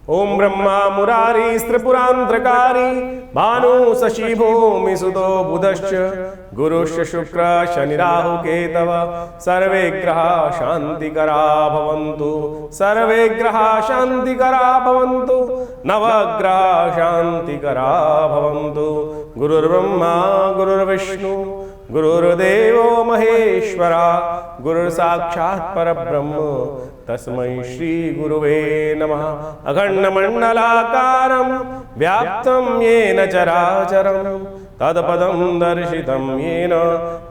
ओम ब्रह्मा मुरारी त्रिपुरांतकारी भानु शशि भूमि सुतो बुधश्च गुरुश्च शुक्र शनि राहु केतव सर्वे ग्रहा शांतिकरा भवन्तु सर्वे ग्रहा शांतिकरा भवन्तु नवग्रहा शांतिकरा भवन्तु। गुरुर्ब्रह्मा गुरुर्विष्णु गुरुर्देवो महेश्वरा गुरुर्साक्षात् परब्रह्म तस्मै श्री गुरुवे नमः। अखंडमंडलाकारं व्याप्तं येन चराचरं तत्पदं दर्शितं येन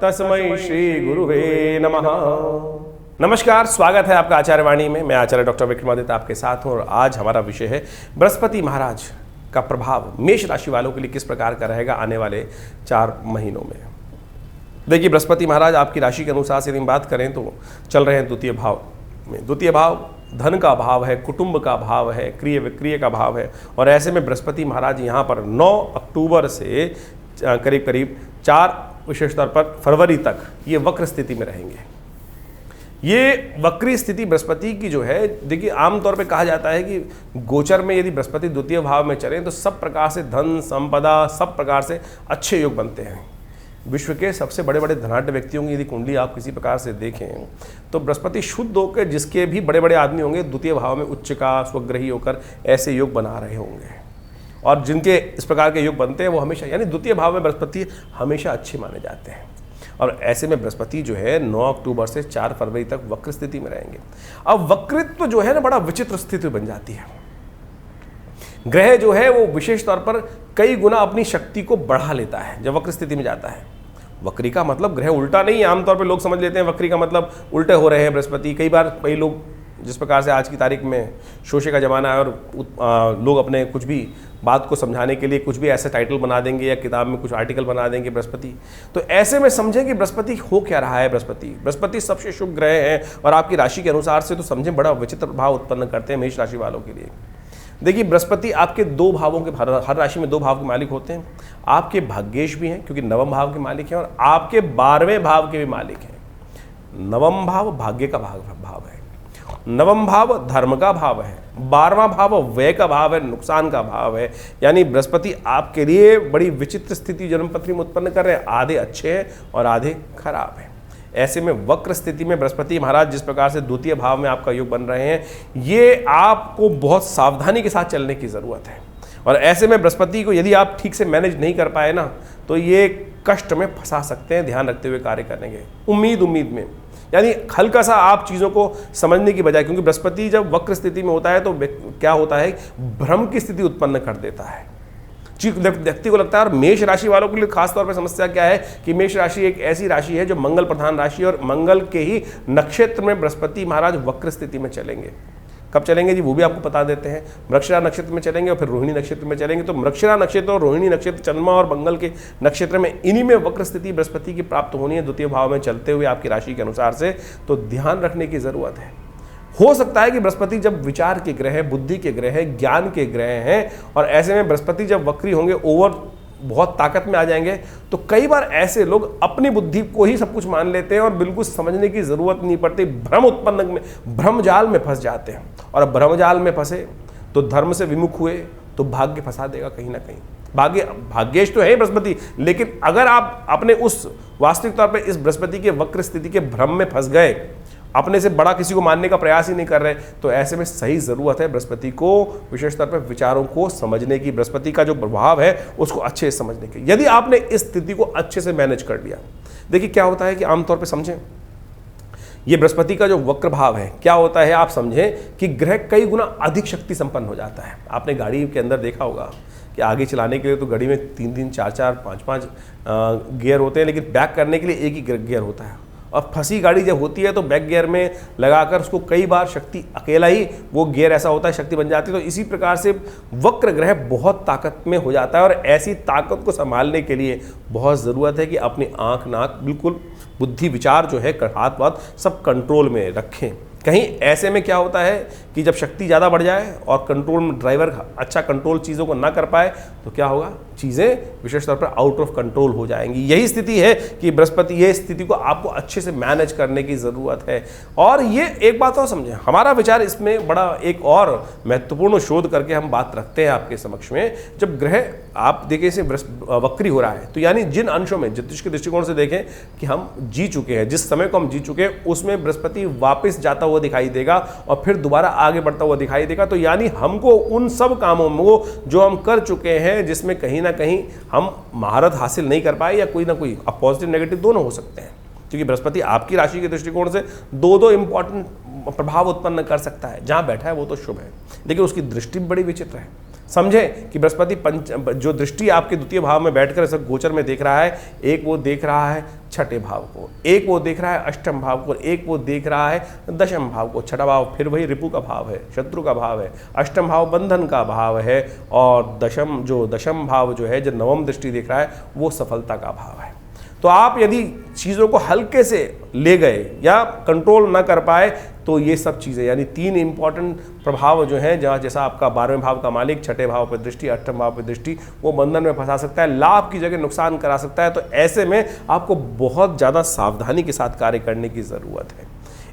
तस्मै श्री गुरुवे नमः। नमस्कार, स्वागत है आपका आचार्यवाणी में। मैं आचार्य डॉक्टर विक्रमादित्य आपके साथ हूँ और आज हमारा विषय है बृहस्पति महाराज का प्रभाव मेष राशि वालों के लिए किस प्रकार का रहेगा आने वाले 4 महीनों में। देखिए, बृहस्पति महाराज आपकी राशि के अनुसार से यदि हम बात करें तो चल रहे हैं द्वितीय भाव में। द्वितीय भाव धन का भाव है, कुटुंब का भाव है, क्रिय विक्रिय का भाव है और ऐसे में बृहस्पति महाराज यहाँ पर 9 अक्टूबर से करीब करीब 4 विशेष तौर पर फरवरी तक ये वक्र स्थिति में रहेंगे। ये वक्री स्थिति बृहस्पति की जो है, देखिए आमतौर पे कहा जाता है कि गोचर में यदि बृहस्पति द्वितीय भाव में चले तो सब प्रकार से धन संपदा सब प्रकार से अच्छे योग बनते हैं। विश्व के सबसे बड़े बड़े धनाढ्य व्यक्तियों की यदि कुंडली आप किसी प्रकार से देखें तो बृहस्पति शुद्ध होकर जिसके भी बड़े बड़े आदमी होंगे द्वितीय भाव में उच्च का स्वग्रही होकर ऐसे योग बना रहे होंगे और जिनके इस प्रकार के योग बनते हैं वो हमेशा, यानी द्वितीय भाव में बृहस्पति हमेशा अच्छे माने जाते हैं। और ऐसे में बृहस्पति जो है 9 अक्टूबर से 4 फरवरी तक वक्र स्थिति में रहेंगे। अब वक्रित्व जो है ना बड़ा विचित्र स्थिति बन जाती है। ग्रह जो है वो विशेष तौर पर कई गुना अपनी शक्ति को बढ़ा लेता है जब वक्र स्थिति में जाता है। वक्री का मतलब ग्रह उल्टा नहीं है, आमतौर पे लोग समझ लेते हैं वक्री का मतलब उल्टे हो रहे हैं बृहस्पति। कई लोग जिस प्रकार से आज की तारीख में शोषे का जमाना है और लोग अपने कुछ भी बात को समझाने के लिए कुछ भी ऐसा टाइटल बना देंगे या किताब में कुछ आर्टिकल बना देंगे बृहस्पति। तो ऐसे में समझें कि बृहस्पति हो क्या रहा है। बृहस्पति सबसे शुभ ग्रह है और आपकी राशि के अनुसार से तो समझें बड़ा विचित्र प्रभाव उत्पन्न करते हैं मेष राशि वालों के लिए। देखिए, बृहस्पति आपके 2 भावों के, हर राशि में 2 भाव के मालिक होते हैं। आपके भाग्येश भी हैं क्योंकि नवम भाव के मालिक हैं और आपके 12वें भाव के भी मालिक हैं। नवम भाव भाग्य का भाव है, नवम भाव धर्म का भाव है, 12वां भाव व्यय का भाव है, नुकसान का भाव है। यानी बृहस्पति आपके लिए बड़ी विचित्र स्थिति जन्मपत्री में उत्पन्न कर रहे हैं। आधे अच्छे हैं और आधे खराब हैं। ऐसे में वक्र स्थिति में बृहस्पति महाराज जिस प्रकार से द्वितीय भाव में आपका योग बन रहे हैं, ये आपको बहुत सावधानी के साथ चलने की ज़रूरत है। और ऐसे में बृहस्पति को यदि आप ठीक से मैनेज नहीं कर पाए ना तो ये कष्ट में फंसा सकते हैं। ध्यान रखते हुए कार्य करेंगे उम्मीद में, यानी हल्का सा आप चीज़ों को समझने की बजाय, क्योंकि बृहस्पति जब वक्र स्थिति में होता है तो क्या होता है, भ्रम की स्थिति उत्पन्न कर देता है। व्यक्ति को लगता है। और मेष राशि वालों के लिए खास तौर पर समस्या क्या है कि मेष राशि एक ऐसी राशि है जो मंगल प्रधान राशि है और मंगल के ही नक्षत्र में बृहस्पति महाराज वक्र स्थिति में चलेंगे। कब चलेंगे जी वो भी आपको बता देते हैं। मृगशिरा नक्षत्र में चलेंगे और फिर रोहिणी नक्षत्र में चलेंगे। तो मृगशिरा नक्षत्र और रोहिणी नक्षत्र, चंद्रमा और मंगल के नक्षत्र में इन्हीं में वक्र स्थिति बृहस्पति की प्राप्त होनी है द्वितीय भाव में चलते हुए आपकी राशि के अनुसार से। तो ध्यान रखने की जरूरत है। हो सकता है कि बृहस्पति जब विचार के ग्रह है, बुद्धि के ग्रह है, ज्ञान के ग्रह हैं और ऐसे में बृहस्पति जब वक्री होंगे, बहुत ताकत में आ जाएंगे तो कई बार ऐसे लोग अपनी बुद्धि को ही सब कुछ मान लेते हैं और बिल्कुल समझने की जरूरत नहीं पड़ती। भ्रम जाल में फंस जाते हैं और भ्रम जाल में फंसे तो धर्म से विमुख हुए तो भाग्य फंसा देगा कहीं ना कहीं। भाग्येश तो है बृहस्पति, लेकिन अगर आप अपने उस वास्तविक तौर पर इस बृहस्पति के वक्र स्थिति के भ्रम में फंस गए, अपने से बड़ा किसी को मानने का प्रयास ही नहीं कर रहे, तो ऐसे में सही जरूरत है बृहस्पति को विशेष तौर पर विचारों को समझने की, बृहस्पति का जो प्रभाव है उसको अच्छे से समझने की। यदि आपने इस स्थिति को अच्छे से मैनेज कर लिया, देखिए क्या होता है कि आमतौर पर समझें, ये बृहस्पति का जो वक्र भाव है क्या होता है, आप समझें कि ग्रह कई गुना अधिक शक्ति संपन्न हो जाता है। आपने गाड़ी के अंदर देखा होगा कि आगे चलाने के लिए तो गाड़ी में 3-3, 4-4, 5-5 गियर होते हैं, लेकिन बैक करने के लिए एक ही गियर होता है। और फंसी गाड़ी जब होती है तो बैक गियर में लगाकर उसको कई बार शक्ति, अकेला ही वो गियर ऐसा होता है, शक्ति बन जाती है। तो इसी प्रकार से वक्र ग्रह बहुत ताकत में हो जाता है और ऐसी ताकत को संभालने के लिए बहुत ज़रूरत है कि अपनी आँख नाक बिल्कुल बुद्धि विचार जो है, हाथ वाथ सब कंट्रोल में रखें। कहीं ऐसे में क्या होता है कि जब शक्ति ज़्यादा बढ़ जाए और कंट्रोल ड्राइवर अच्छा कंट्रोल चीज़ों को ना कर पाए तो क्या होगा, चीज़ें विशेष तौर पर आउट ऑफ कंट्रोल हो जाएंगी। यही स्थिति है कि बृहस्पति, ये स्थिति को आपको अच्छे से मैनेज करने की ज़रूरत है। और ये एक बात और समझें, हमारा विचार इसमें बड़ा एक और महत्वपूर्ण शोध करके हम बात रखते हैं आपके समक्ष में। जब ग्रह आप देखिए इसे वक्री हो रहा है, तो यानी जिन अंशों में ज्योतिष के दृष्टिकोण से देखें कि हम जी चुके हैं, जिस समय को हम जी चुके हैं उसमें बृहस्पति वापस जाता हुआ दिखाई देगा और फिर दोबारा आगे बढ़ता हुआ दिखाई देगा। तो यानी हमको उन सब कामों में जो हम कर चुके हैं, जिसमें कहीं ना कहीं हम महारत हासिल नहीं कर पाए या कोई ना कोई, अब पॉजिटिव नेगेटिव दोनों हो सकते हैं, क्योंकि बृहस्पति आपकी राशि के दृष्टिकोण से दो इंपॉर्टेंट प्रभाव उत्पन्न कर सकता है। जहां बैठा है वो तो शुभ है, लेकिन उसकी दृष्टि बड़ी विचित्र है। समझें कि बृहस्पति जो दृष्टि आपके द्वितीय भाव में बैठकर इस गोचर में देख रहा है, एक वो देख रहा है छठे भाव को, एक वो देख रहा है अष्टम भाव को, एक वो देख रहा है दशम भाव को। छठा भाव फिर वही रिपु का भाव है, शत्रु का भाव है, अष्टम भाव बंधन का भाव है, और दशम भाव जो है, जो नवम दृष्टि देख रहा है, वो सफलता का भाव है। तो आप यदि चीज़ों को हल्के से ले गए या कंट्रोल ना कर पाए तो ये सब चीज़ें, यानी 3 इंपॉर्टेंट प्रभाव जो हैं, जहाँ जैसा आपका 12वें भाव का मालिक छठे भाव पर दृष्टि, अष्टम भाव पर दृष्टि, वो बंधन में फंसा सकता है, लाभ की जगह नुकसान करा सकता है। तो ऐसे में आपको बहुत ज़्यादा सावधानी के साथ कार्य करने की ज़रूरत है।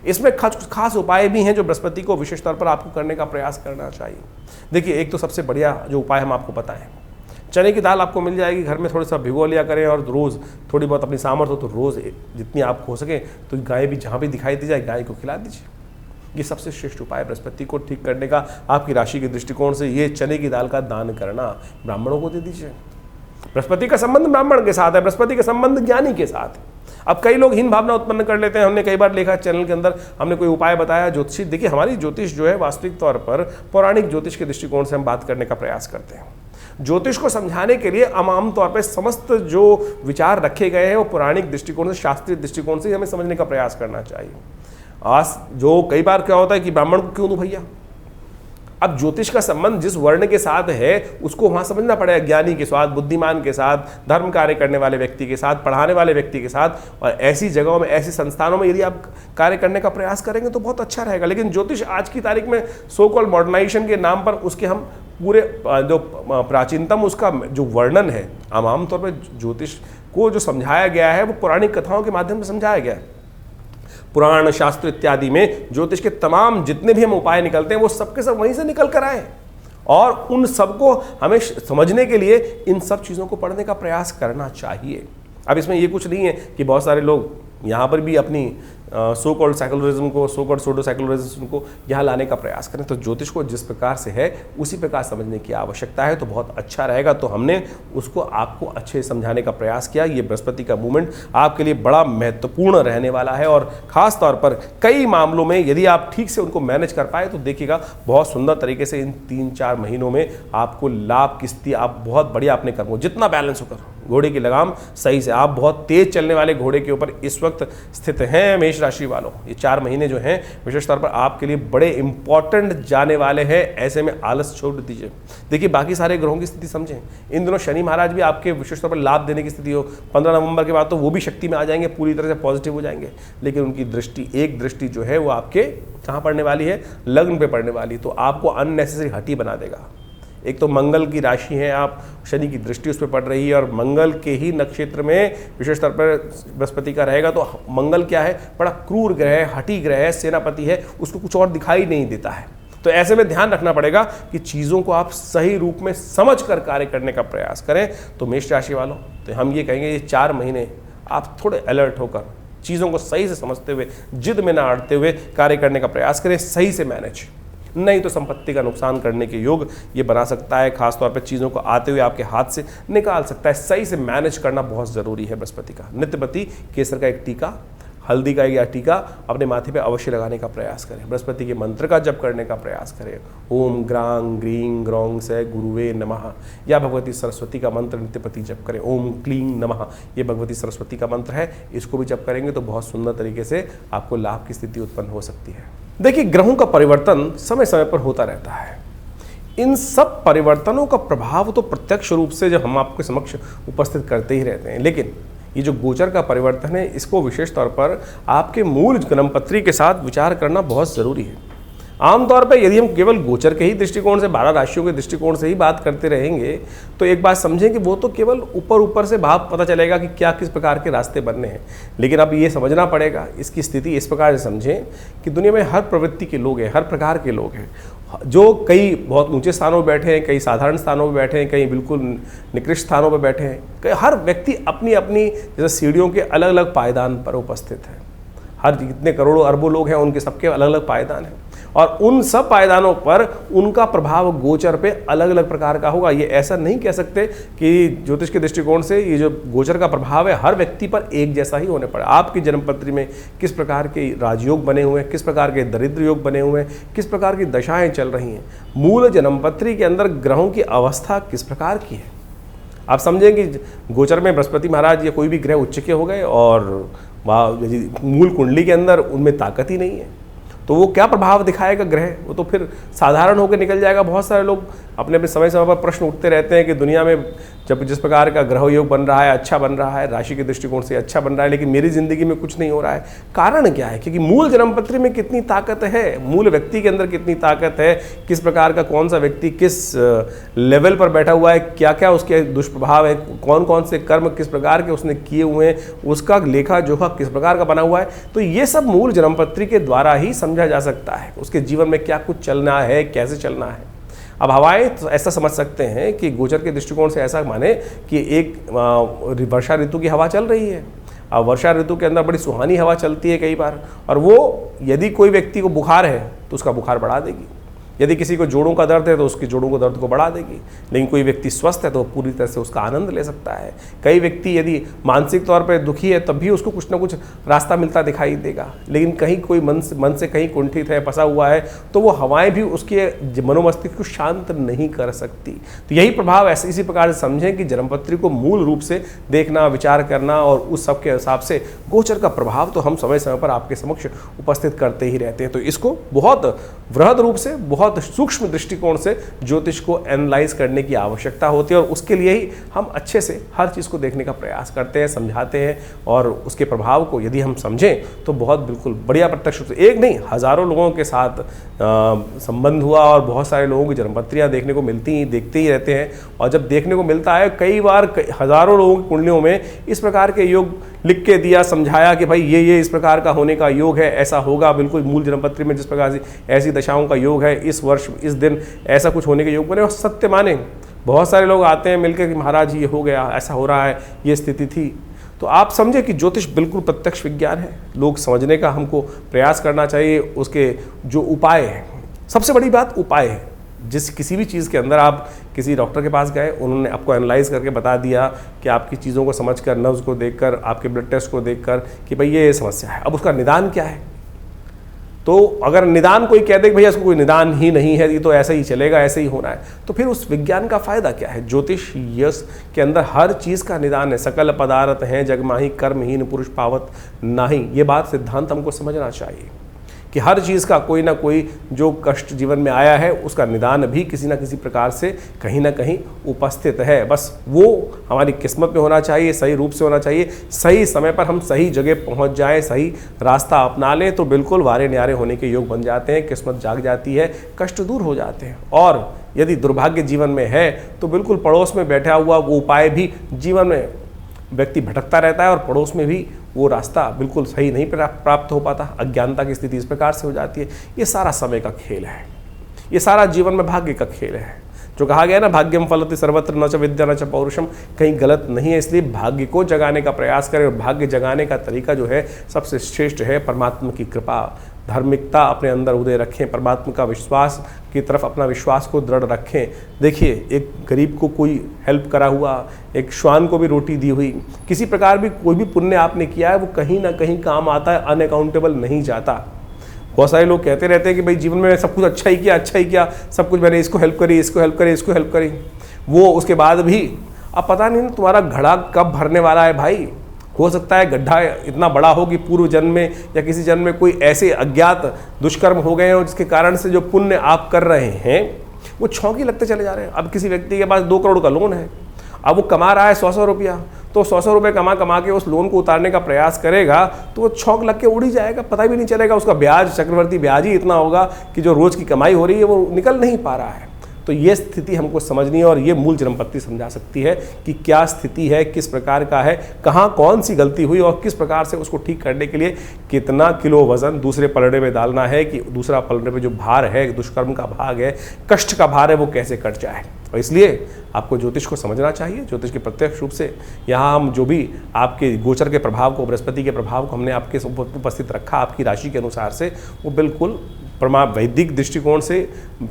इसमें खास उपाय भी हैं जो बृहस्पति को विशेष तौर पर आपको करने का प्रयास करना चाहिए। देखिए, एक तो सबसे बढ़िया जो उपाय हम आपको बताएं, चने की दाल आपको मिल जाएगी, घर में थोड़ा सा भिगो लिया करें, और रोज़ थोड़ी बहुत अपनी सामर्थ्य हो तो रोज़ जितनी आप हो सके तो गाय भी जहाँ भी दिखाई दी जाए गाय को खिला दीजिए। ये सबसे श्रेष्ठ उपाय बृहस्पति को ठीक करने का आपकी राशि के दृष्टिकोण से। ये चने की दाल का दान करना ब्राह्मणों को दे दीजिए। बृहस्पति का संबंध ब्राह्मण के साथ है, बृहस्पति का संबंध ज्ञानी के साथ है। अब कई लोग हीन भावना उत्पन्न कर लेते हैं। हमने कई बार लिखा चैनल के अंदर, हमने कोई उपाय बताया ज्योतिषी। देखिए, हमारी ज्योतिष जो है वास्तविक तौर पर पौराणिक ज्योतिष के दृष्टिकोण से हम बात करने का प्रयास करते हैं। ज्योतिष को समझाने के लिए आम तौर पर समस्त जो विचार रखे गए हैं वो पौराणिक दृष्टिकोण से, शास्त्रीय दृष्टिकोण से हमें समझने का प्रयास करना चाहिए। आज जो कई बार क्या होता है कि ब्राह्मण को क्यों दूं भैया, अब ज्योतिष का संबंध जिस वर्ण के साथ है उसको वहां समझना पड़ेगा, ज्ञानी के साथ, बुद्धिमान के साथ, धर्म कार्य करने वाले व्यक्ति के साथ, पढ़ाने वाले व्यक्ति के साथ। और ऐसी जगहों में, ऐसी संस्थानों में यदि आप कार्य करने का प्रयास करेंगे तो बहुत अच्छा रहेगा। लेकिन ज्योतिष आज की तारीख में सो कॉल्ड मॉडर्नाइजेशन के नाम पर उसके हम पूरे जो प्राचीनतम उसका जो वर्णन है, आम तौर पर ज्योतिष को जो समझाया गया है वो पौराणिक कथाओं के माध्यम से समझाया गया है। पुराण शास्त्र इत्यादि में ज्योतिष के तमाम जितने भी हम उपाय निकलते हैं वो सबके सब वहीं से निकल कर आए, और उन सबको हमें समझने के लिए इन सब चीज़ों को पढ़ने का प्रयास करना चाहिए। अब इसमें ये कुछ नहीं है कि बहुत सारे लोग यहाँ पर भी अपनी सो कॉल्ड सेकुलरिज्म को, सो कॉल्ड सोडो सेकुलरिज्म को यहाँ लाने का प्रयास करें। तो ज्योतिष को जिस प्रकार से है उसी प्रकार समझने की आवश्यकता है, तो बहुत अच्छा रहेगा। तो हमने उसको आपको अच्छे समझाने का प्रयास किया। ये बृहस्पति का मूवमेंट आपके लिए बड़ा महत्वपूर्ण रहने वाला है, और ख़ास तौर पर कई मामलों में यदि आप ठीक से उनको मैनेज कर पाए तो देखिएगा बहुत सुंदर तरीके से इन 3-4 महीनों में आपको लाभ की स्थिति, आप बहुत बढ़िया अपने कर्मों जितना बैलेंस होकर, घोड़े की लगाम सही से, आप बहुत तेज चलने वाले घोड़े के ऊपर इस वक्त स्थित हैं मेष राशि वालों। ये 4 महीने जो हैं विशेष तौर पर आपके लिए बड़े इंपॉर्टेंट जाने वाले हैं। ऐसे में आलस छोड़ दीजिए। देखिए, बाकी सारे ग्रहों की स्थिति समझें। इन दिनों शनि महाराज भी आपके विशेष तौर पर लाभ देने की स्थिति हो, 15 नवंबर के बाद तो वो भी शक्ति में आ जाएंगे, पूरी तरह से पॉजिटिव हो जाएंगे। लेकिन उनकी दृष्टि, एक दृष्टि जो है वो आपके कहाँ पड़ने वाली है, लग्न पे पड़ने वाली, तो आपको अननेसेसरी हटी बना देगा। एक तो मंगल की राशि है आप, शनि की दृष्टि उस पर पड़ रही है, और मंगल के ही नक्षत्र में विशेष तौर पर बृहस्पति का रहेगा। तो मंगल क्या है, बड़ा क्रूर ग्रह है, हठी ग्रह है, सेनापति है, उसको कुछ और दिखाई नहीं देता है। तो ऐसे में ध्यान रखना पड़ेगा कि चीज़ों को आप सही रूप में समझ कर कार्य करने का प्रयास करें। तो मेष राशि वालों, तो हम ये कहेंगे ये 4 महीने आप थोड़े अलर्ट होकर चीज़ों को सही से समझते हुए, जिद में ना अड़ते हुए कार्य करने का प्रयास करें, सही से मैनेज, नहीं तो संपत्ति का नुकसान करने के योग ये बना सकता है। खासतौर पर चीज़ों को आते हुए आपके हाथ से निकाल सकता है। सही से मैनेज करना बहुत ज़रूरी है बृहस्पति का। नित्यपति केसर का एक टीका, हल्दी का या टीका अपने माथे पे अवश्य लगाने का प्रयास करें। बृहस्पति के मंत्र का जप करने का प्रयास करें। ओम ग्रांग ग्रीं ग्रौंग से गुरुवे नमः, या भगवती सरस्वती का मंत्र नित्यपति जप करें। ओम क्लीं नमः, ये भगवती सरस्वती का मंत्र है, इसको भी जप करेंगे तो बहुत सुंदर तरीके से आपको लाभ की स्थिति उत्पन्न हो सकती है। देखिए, ग्रहों का परिवर्तन समय समय पर होता रहता है। इन सब परिवर्तनों का प्रभाव तो प्रत्यक्ष रूप से जब हम आपके समक्ष उपस्थित करते ही रहते हैं, लेकिन ये जो गोचर का परिवर्तन है, इसको विशेष तौर पर आपके मूल जन्मपत्री के साथ विचार करना बहुत ज़रूरी है। आमतौर पर यदि हम केवल गोचर के ही दृष्टिकोण से, 12 राशियों के दृष्टिकोण से ही बात करते रहेंगे, तो एक बात समझें कि वो तो केवल ऊपर ऊपर से भाव पता चलेगा कि क्या किस प्रकार के रास्ते बनने हैं। लेकिन अब ये समझना पड़ेगा, इसकी स्थिति इस प्रकार से समझें कि दुनिया में हर प्रवृत्ति के लोग हैं, हर प्रकार के लोग हैं, जो कई बहुत ऊंचे स्थानों पर बैठे हैं, कई साधारण स्थानों पर बैठे हैं, कई बिल्कुल निकृष्ट स्थानों पर बैठे हैं। हर व्यक्ति अपनी अपनी जैसे सीढ़ियों के अलग अलग पायदान पर उपस्थित है। हर जितने करोड़ों अरबों लोग हैं, उनके सबके अलग अलग पायदान हैं, और उन सब पायदानों पर उनका प्रभाव गोचर पे अलग अलग प्रकार का होगा। ये ऐसा नहीं कह सकते कि ज्योतिष के दृष्टिकोण से ये जो गोचर का प्रभाव है हर व्यक्ति पर एक जैसा ही होने पड़े। आपकी जन्मपत्री में किस प्रकार के राजयोग बने हुए हैं, किस प्रकार के दरिद्र योग बने हुए हैं, किस प्रकार की दशाएं चल रही हैं, मूल जन्मपत्री के अंदर ग्रहों की अवस्था किस प्रकार की है। आप समझें कि गोचर में बृहस्पति महाराज या कोई भी ग्रह उच्च के हो गए और मूल कुंडली के अंदर उनमें ताकत ही नहीं है, तो वो क्या प्रभाव दिखाएगा ग्रह? वो तो फिर साधारण होकर निकल जाएगा। बहुत सारे लोग अपने अपने समय समय पर प्रश्न उठते रहते हैं कि दुनिया में जब जिस प्रकार का ग्रह योग बन रहा है, अच्छा बन रहा है, राशि के दृष्टिकोण से अच्छा बन रहा है, लेकिन मेरी जिंदगी में कुछ नहीं हो रहा है। कारण क्या है? क्योंकि मूल जन्मपत्री में कितनी ताकत है, मूल व्यक्ति के अंदर कितनी ताकत है, किस प्रकार का कौन सा व्यक्ति किस लेवल पर बैठा हुआ है, क्या क्या उसके दुष्प्रभाव है, कौन कौन से कर्म किस प्रकार के उसने किए हुए हैं, उसका लेखा जोखा किस प्रकार का बना हुआ है, तो ये सब मूल जन्मपत्री के द्वारा ही समझा जा सकता है। उसके जीवन में क्या कुछ चलना है, कैसे चलना है। अब हवाएं तो ऐसा समझ सकते हैं कि गोचर के दृष्टिकोण से ऐसा माने कि एक वर्षा ऋतु की हवा चल रही है। अब वर्षा ऋतु के अंदर बड़ी सुहानी हवा चलती है कई बार, और वो यदि कोई व्यक्ति को बुखार है तो उसका बुखार बढ़ा देगी, यदि किसी को जोड़ों का दर्द है तो उसके जोड़ों को दर्द को बढ़ा देगी। लेकिन कोई व्यक्ति स्वस्थ है तो पूरी तरह से उसका आनंद ले सकता है। कई व्यक्ति यदि मानसिक तौर पर दुखी है तब भी उसको कुछ ना कुछ रास्ता मिलता दिखाई देगा। लेकिन कहीं कोई मन से कहीं कुंठित है, फंसा हुआ है, तो वो हवाएं भी उसके मनोमस्तिष्क को शांत नहीं कर सकती। तो यही प्रभाव ऐसे इसी प्रकार से समझें कि जन्मपत्री को मूल रूप से देखना, विचार करना, और उस सब के हिसाब से गोचर का प्रभाव तो हम समय समय पर आपके समक्ष उपस्थित करते ही रहते हैं। तो इसको बहुत वृहद रूप से, बहुत सूक्ष्म दृष्टिकोण से ज्योतिष को एनालाइज करने की आवश्यकता होती है, और उसके लिए ही हम अच्छे से हर चीज़ को देखने का प्रयास करते हैं, समझाते हैं, और उसके प्रभाव को यदि हम समझें तो बहुत बिल्कुल बढ़िया प्रत्यक्ष रूप से, एक नहीं हज़ारों लोगों के साथ संबंध हुआ, और बहुत सारे लोगों की जन्मपत्रियाँ देखने को मिलती ही देखते ही रहते हैं। और जब देखने को मिलता है, कई बार हज़ारों लोगों की कुंडलियों में इस प्रकार के योग लिख के दिया, समझाया कि भाई ये इस प्रकार का होने का योग है, ऐसा होगा, बिल्कुल मूल जन्मपत्री में जिस प्रकार से ऐसी दशाओं का योग है, इस वर्ष इस दिन ऐसा कुछ होने के योग बने, और सत्य माने। बहुत सारे लोग आते हैं मिलकर कि महाराज ये हो गया, ऐसा हो रहा है, ये स्थिति थी। तो आप समझे कि ज्योतिष बिल्कुल प्रत्यक्ष विज्ञान है, लोग समझने का हमको प्रयास करना चाहिए। उसके जो उपाय हैं, सबसे बड़ी बात उपाय है। जिस किसी भी चीज़ के अंदर आप किसी डॉक्टर के पास गए, उन्होंने आपको एनालाइज करके बता दिया कि आपकी चीज़ों को समझकर, नब्ज को देखकर, आपके ब्लड टेस्ट को देखकर कि भाई ये समस्या है, अब उसका निदान क्या है। तो अगर निदान कोई कह दे कि भैया इसको कोई निदान ही नहीं है, ये तो ऐसे ही चलेगा, ऐसे ही होना है, तो फिर उस विज्ञान का फायदा क्या है। ज्योतिष यश के अंदर हर चीज़ का निदान है। सकल पदार्थ हैं जगमाही, कर्महीन पुरुष पावत नाही। ये बात सिद्धांत हमको समझना चाहिए कि हर चीज़ का कोई ना कोई जो कष्ट जीवन में आया है, उसका निदान भी किसी ना किसी प्रकार से कहीं ना कहीं उपस्थित है। बस वो हमारी किस्मत में होना चाहिए, सही रूप से होना चाहिए, सही समय पर हम सही जगह पहुंच जाएं, सही रास्ता अपना लें, तो बिल्कुल वारे न्यारे होने के योग बन जाते हैं, किस्मत जाग जाती है, कष्ट दूर हो जाते हैं। और यदि दुर्भाग्य जीवन में है तो बिल्कुल पड़ोस में बैठा हुआ वो उपाय भी जीवन में व्यक्ति भटकता रहता है, और पड़ोस में भी वो रास्ता बिल्कुल सही नहीं प्राप्त हो पाता। अज्ञानता की स्थिति इस प्रकार से हो जाती है। ये सारा समय का खेल है, ये सारा जीवन में भाग्य का खेल है। जो कहा गया ना, भाग्यम फलति सर्वत्र न च विद्या न च पौरुषम, कहीं गलत नहीं है। इसलिए भाग्य को जगाने का प्रयास करें, और भाग्य जगाने का तरीका जो है सबसे श्रेष्ठ है परमात्मा की कृपा, धार्मिकता अपने अंदर उदय रखें, परमात्मा का विश्वास की तरफ अपना विश्वास को दृढ़ रखें। देखिए, एक गरीब को कोई हेल्प करा हुआ, एक श्वान को भी रोटी दी हुई, किसी प्रकार भी कोई भी पुण्य आपने किया है, वो कहीं ना कहीं काम आता है, अनअकाउंटेबल नहीं जाता। बहुत सारे लोग कहते रहते हैं कि भाई जीवन में सब कुछ अच्छा ही किया, सब कुछ मैंने इसको हेल्प करी, इसको हेल्प करी, वो उसके बाद भी अब पता नहीं तुम्हारा घड़ा कब भरने वाला है भाई। हो सकता है गड्ढा इतना बड़ा हो कि पूर्व जन्म में या किसी जन्म में कोई ऐसे अज्ञात दुष्कर्म हो गए हो, जिसके कारण से जो पुण्य आप कर रहे हैं वो छौंकी लगते चले जा रहे हैं। अब किसी व्यक्ति के पास 2 करोड़ का लोन है, अब वो कमा रहा है 100 रुपया, तो 100 रुपये कमा कमा के उस लोन को उतारने का प्रयास करेगा तो वो छौंक लग के उड़ ही जाएगा, पता भी नहीं चलेगा। उसका ब्याज, चक्रवर्ती ब्याज ही इतना होगा कि जो रोज़ की कमाई हो रही है वो निकल नहीं पा रहा है। तो ये स्थिति हमको समझनी है और ये मूल जन्मपत्री समझा सकती है कि क्या स्थिति है, किस प्रकार का है, कहाँ कौन सी गलती हुई और किस प्रकार से उसको ठीक करने के लिए कितना किलो वजन दूसरे पलड़े में डालना है कि दूसरा पलड़े में जो भार है, दुष्कर्म का भाग है, कष्ट का भार है, वो कैसे कट जाए। और इसलिए आपको ज्योतिष को समझना चाहिए। ज्योतिष के प्रत्यक्ष रूप से यहाँ हम जो भी आपके गोचर के प्रभाव को, बृहस्पति के प्रभाव को हमने आपके उपस्थित रखा आपकी राशि के अनुसार से, वो बिल्कुल वैदिक दृष्टिकोण से,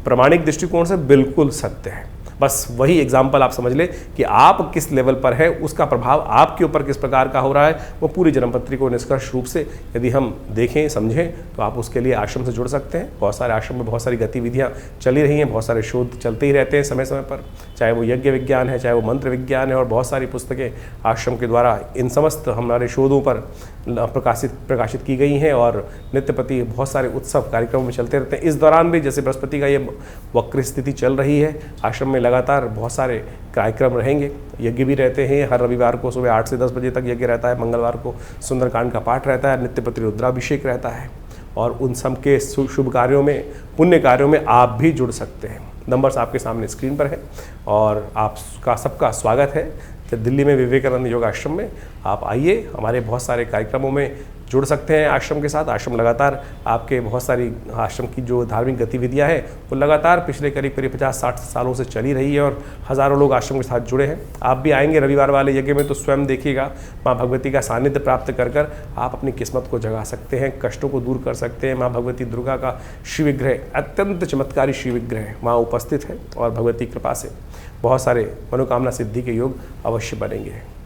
प्रामाणिक दृष्टिकोण से बिल्कुल सत्य है। बस वही एग्जाम्पल आप समझ ले कि आप किस लेवल पर है, उसका प्रभाव आपके ऊपर किस प्रकार का हो रहा है, वो पूरी जन्मपत्री को निष्कर्ष रूप से यदि हम देखें, समझें, तो आप उसके लिए आश्रम से जुड़ सकते हैं। बहुत सारे आश्रम में बहुत सारी गतिविधियाँ चली रही हैं, बहुत सारे शोध चलते ही रहते हैं समय समय पर, चाहे वो यज्ञ विज्ञान है, चाहे वो मंत्र विज्ञान है, और बहुत सारी पुस्तकें आश्रम के द्वारा इन समस्त हमारे शोधों पर प्रकाशित की गई हैं और नित्य प्रति बहुत सारे उत्सव कार्यक्रमों में चलते रहते हैं। इस दौरान भी जैसे बृहस्पति का ये वक्र स्थिति चल रही है, आश्रम में लगातार बहुत सारे कार्यक्रम रहेंगे। यज्ञ भी रहते हैं, हर रविवार को सुबह 8 से 10 बजे तक यज्ञ रहता है, मंगलवार को सुंदरकांड का पाठ रहता है, नित्य प्रति रुद्राभिषेक रहता है। और उन सब के शुभ कार्यों में, पुण्य कार्यों में आप भी जुड़ सकते हैं। नंबर्स आपके सामने स्क्रीन पर है और आपका सबका स्वागत है दिल्ली में विवेकानंद योग आश्रम में। आप आइए, हमारे बहुत सारे कार्यक्रमों में जुड़ सकते हैं आश्रम के साथ। आश्रम लगातार आपके बहुत सारी आश्रम की जो धार्मिक गतिविधियां हैं वो लगातार पिछले करीब 50-60 सालों से चली रही है और हज़ारों लोग आश्रम के साथ जुड़े हैं। आप भी आएंगे रविवार वाले यज्ञ में तो स्वयं देखिएगा, माँ भगवती का सानिध्य प्राप्त कर कर आप अपनी किस्मत को जगा सकते हैं, कष्टों को दूर कर सकते हैं। माँ भगवती दुर्गा का शिव विग्रह, अत्यंत चमत्कारी शिव विग्रह वहाँ उपस्थित है और भगवती कृपा से बहुत सारे मनोकामना सिद्धि के योग अवश्य बनेंगे।